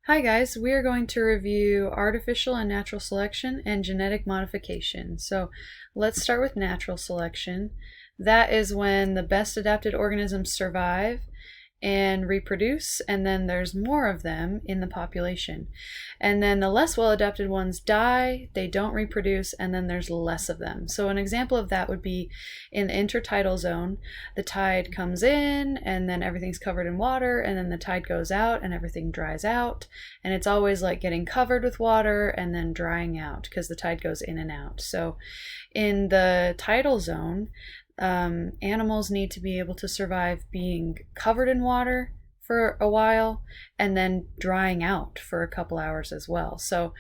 Hi guys, we are going to review artificial and natural selection and genetic modification. So let's start with natural selection. That is when the best adapted organisms survive and reproduce, and then there's more of them in the population. And then the less well adapted ones die, they don't reproduce, and then there's less of them. So an example of that would be in the intertidal zone. The tide comes in and then everything's covered in water, and then the tide goes out and everything dries out, and it's always like getting covered with water and then drying out because the tide goes in and out. So in the tidal zone, animals need to be able to survive being covered in water for a while and then drying out for a couple hours as well. So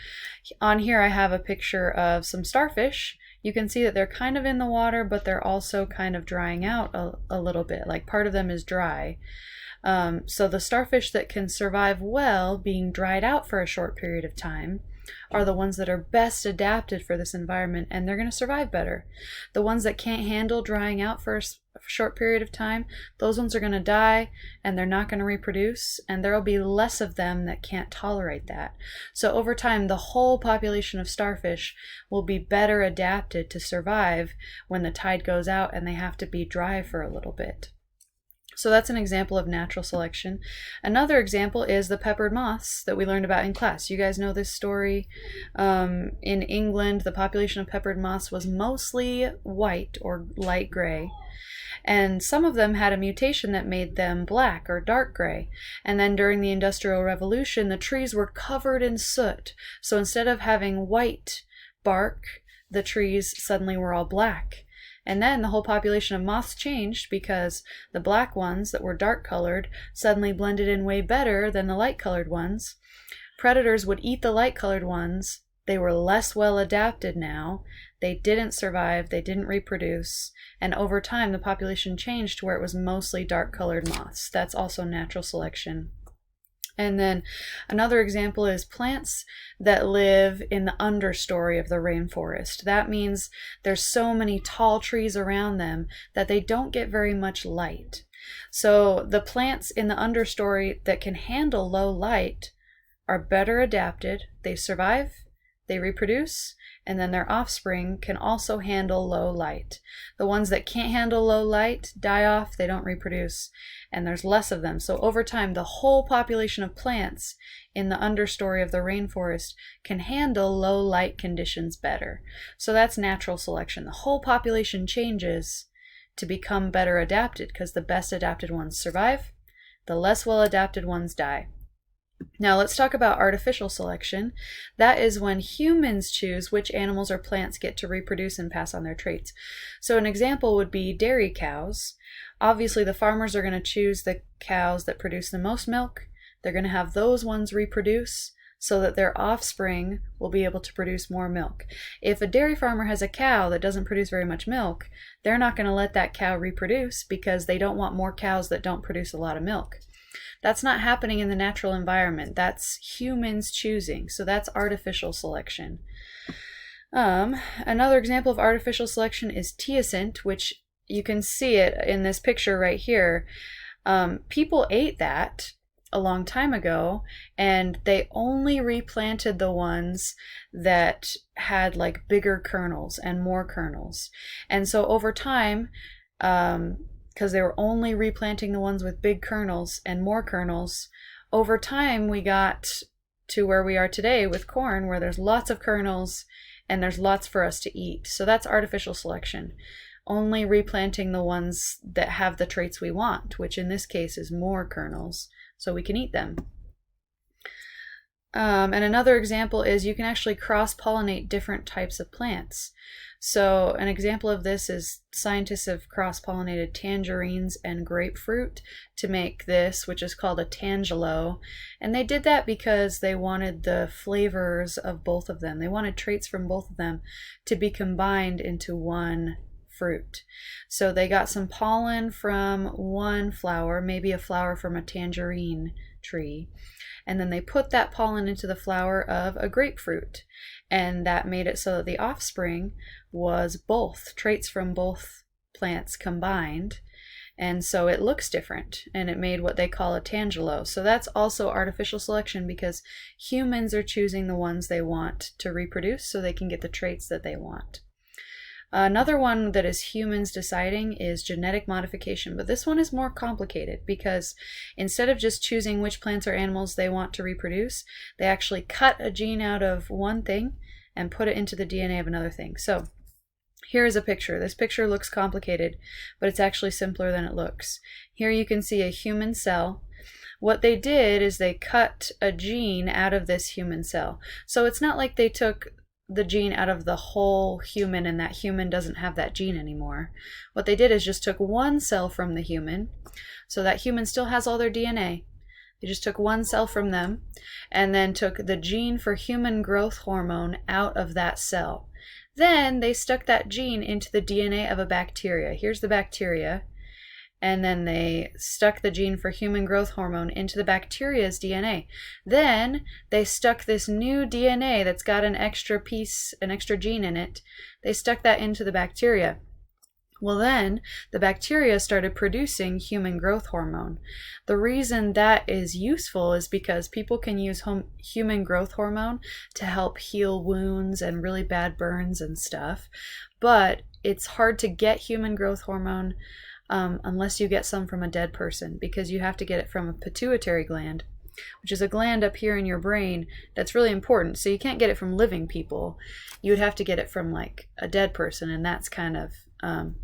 on here I have a picture of some starfish. You can see that they're kind of in the water, but they're also kind of drying out a little bit, like part of them is dry. So the starfish that can survive well being dried out for a short period of time are the ones that are best adapted for this environment, and they're going to survive better. The ones that can't handle drying out for a short period of time, those ones are going to die and they're not going to reproduce, and there'll be less of them that can't tolerate that. So over time, the whole population of starfish will be better adapted to survive when the tide goes out and they have to be dry for a little bit. So that's an example of natural selection. Another example is the peppered moths that we learned about in class. You guys know this story. In England, the population of peppered moths was mostly white or light gray. And some of them had a mutation that made them black or dark gray. And then during the Industrial Revolution, the trees were covered in soot. So instead of having white bark, the trees suddenly were all black. And then the whole population of moths changed because the black ones that were dark colored suddenly blended in way better than the light colored ones. Predators would eat the light colored ones. They were less well adapted now. They didn't survive, they didn't reproduce, and over time the population changed to where it was mostly dark colored moths. That's also natural selection. And then another example is plants that live in the understory of the rainforest. That means there's so many tall trees around them that they don't get very much light. So the plants in the understory that can handle low light are better adapted. They survive, they reproduce, and then their offspring can also handle low light. The ones that can't handle low light die off, they don't reproduce, and there's less of them. So over time, the whole population of plants in the understory of the rainforest can handle low light conditions better. So that's natural selection. The whole population changes to become better adapted because the best adapted ones survive, the less well adapted ones die. Now let's talk about artificial selection. That is when humans choose which animals or plants get to reproduce and pass on their traits. So an example would be dairy cows. Obviously the farmers are going to choose the cows that produce the most milk. They're going to have those ones reproduce so that their offspring will be able to produce more milk. If a dairy farmer has a cow that doesn't produce very much milk, they're not going to let that cow reproduce because they don't want more cows that don't produce a lot of milk. That's not happening in the natural environment. That's humans choosing. So that's artificial selection. Another example of artificial selection is teosint, which you can see it in this picture right here. People ate that a long time ago, and they only replanted the ones that had like bigger kernels and more kernels. And so over time, because they were only replanting the ones with big kernels and more kernels, over time we got to where we are today with corn, where there's lots of kernels and there's lots for us to eat. So that's artificial selection. Only replanting the ones that have the traits we want, which in this case is more kernels, so we can eat them. And another example is you can actually cross-pollinate different types of plants. So an example of this is scientists have cross-pollinated tangerines and grapefruit to make this, which is called a tangelo. And they did that because they wanted the flavors of both of them. They wanted traits from both of them to be combined into one fruit. So they got some pollen from one flower, maybe a flower from a tangerine tree, and then they put that pollen into the flower of a grapefruit, and that made it so that the offspring was both traits from both plants combined, And so it looks different, and it made what they call a tangelo. So that's also artificial selection, because humans are choosing the ones they want to reproduce so they can get the traits that they want. Another one that is humans deciding is genetic modification, but this one is more complicated because instead of just choosing which plants or animals they want to reproduce, they actually cut a gene out of one thing and put it into the DNA of another thing. So here is a picture. This picture looks complicated, but it's actually simpler than it looks. Here you can see a human cell. What they did is they cut a gene out of this human cell. So it's not like they took the gene out of the whole human and that human doesn't have that gene anymore. What they did is just took one cell from the human, so that human still has all their DNA. They just took one cell from them and then took the gene for human growth hormone out of that cell. Then they stuck that gene into the DNA of a bacteria. Here's the bacteria. And then they stuck the gene for human growth hormone into the bacteria's DNA. Then they stuck this new DNA that's got an extra piece, an extra gene in it. They stuck that into the bacteria. Well, then the bacteria started producing human growth hormone. The reason that is useful is because people can use human growth hormone to help heal wounds and really bad burns and stuff. But it's hard to get human growth hormone unless you get some from a dead person, because you have to get it from a pituitary gland, which is a gland up here in your brain that's really important. So you can't get it from living people. You would have to get it from like a dead person, and that's kind of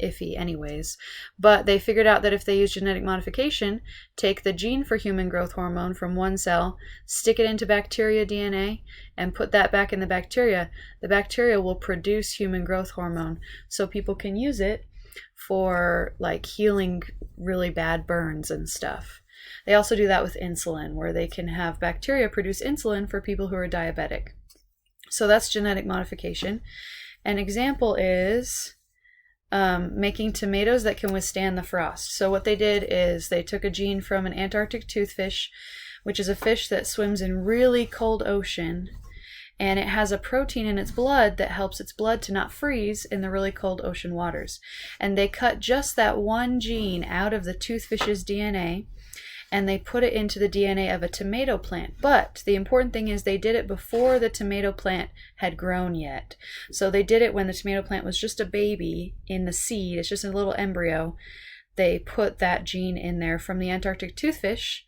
iffy anyways. But they figured out that if they use genetic modification, take the gene for human growth hormone from one cell, stick it into bacteria DNA, and put that back in the bacteria will produce human growth hormone, so people can use it for like healing really bad burns and stuff. They also do that with insulin, where they can have bacteria produce insulin for people who are diabetic. So that's genetic modification. An example is making tomatoes that can withstand the frost. So what they did is they took a gene from an Antarctic toothfish, which is a fish that swims in really cold ocean, and it has a protein in its blood that helps its blood to not freeze in the really cold ocean waters. And they cut just that one gene out of the toothfish's DNA, and they put it into the DNA of a tomato plant. But the important thing is they did it before the tomato plant had grown yet. So they did it when the tomato plant was just a baby in the seed. It's just a little embryo. They put that gene in there from the Antarctic toothfish,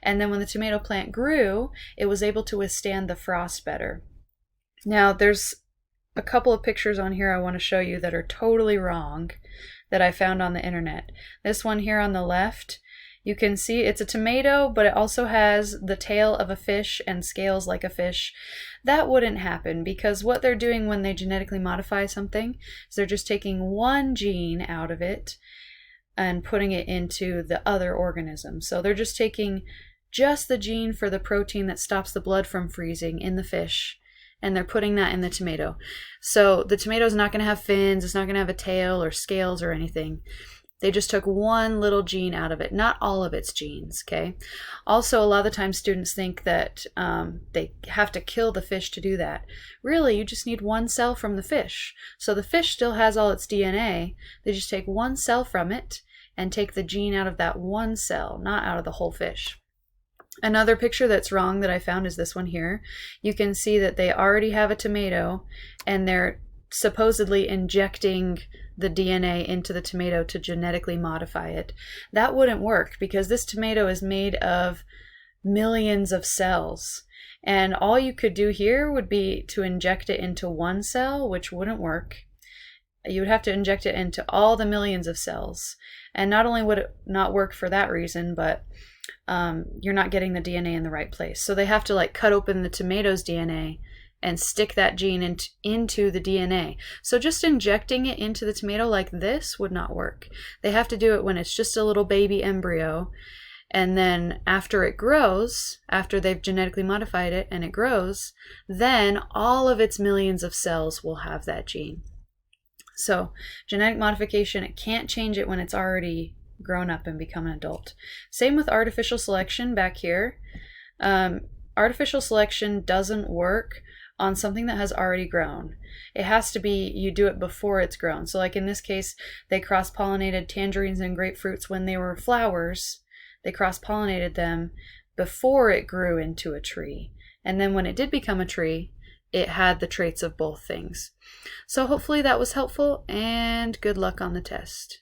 and then when the tomato plant grew, it was able to withstand the frost better. Now, there's a couple of pictures on here I want to show you that are totally wrong that I found on the internet. This one here on the left, you can see it's a tomato, but it also has the tail of a fish and scales like a fish. That wouldn't happen, because what they're doing when they genetically modify something is they're just taking one gene out of it and putting it into the other organism. So they're just taking just the gene for the protein that stops the blood from freezing in the fish, and they're putting that in the tomato. So the tomato is not going to have fins, it's not going to have a tail or scales or anything. They just took one little gene out of it, not all of its genes, okay? Also, a lot of the time students think that they have to kill the fish to do that. Really, you just need one cell from the fish. So the fish still has all its DNA. They just take one cell from it and take the gene out of that one cell, not out of the whole fish. Another picture that's wrong that I found is this one here. You can see that they already have a tomato, and they're supposedly injecting the DNA into the tomato to genetically modify it. That wouldn't work, because this tomato is made of millions of cells, and all you could do here would be to inject it into one cell, which wouldn't work. You would have to inject it into all the millions of cells, and not only would it not work for that reason, but you're not getting the DNA in the right place. So they have to like cut open the tomato's DNA and stick that gene into the DNA. So just injecting it into the tomato like this would not work. They have to do it when it's just a little baby embryo, and then after it grows, after they've genetically modified it and it grows, then all of its millions of cells will have that gene. So genetic modification, it can't change it when it's already grown up and become an adult. Same with artificial selection back here. Artificial selection doesn't work on something that has already grown. It has to be you do it before it's grown. So like in this case, they cross-pollinated tangerines and grapefruits when they were flowers. They cross-pollinated them before it grew into a tree. And then when it did become a tree, it had the traits of both things. So hopefully that was helpful, and good luck on the test.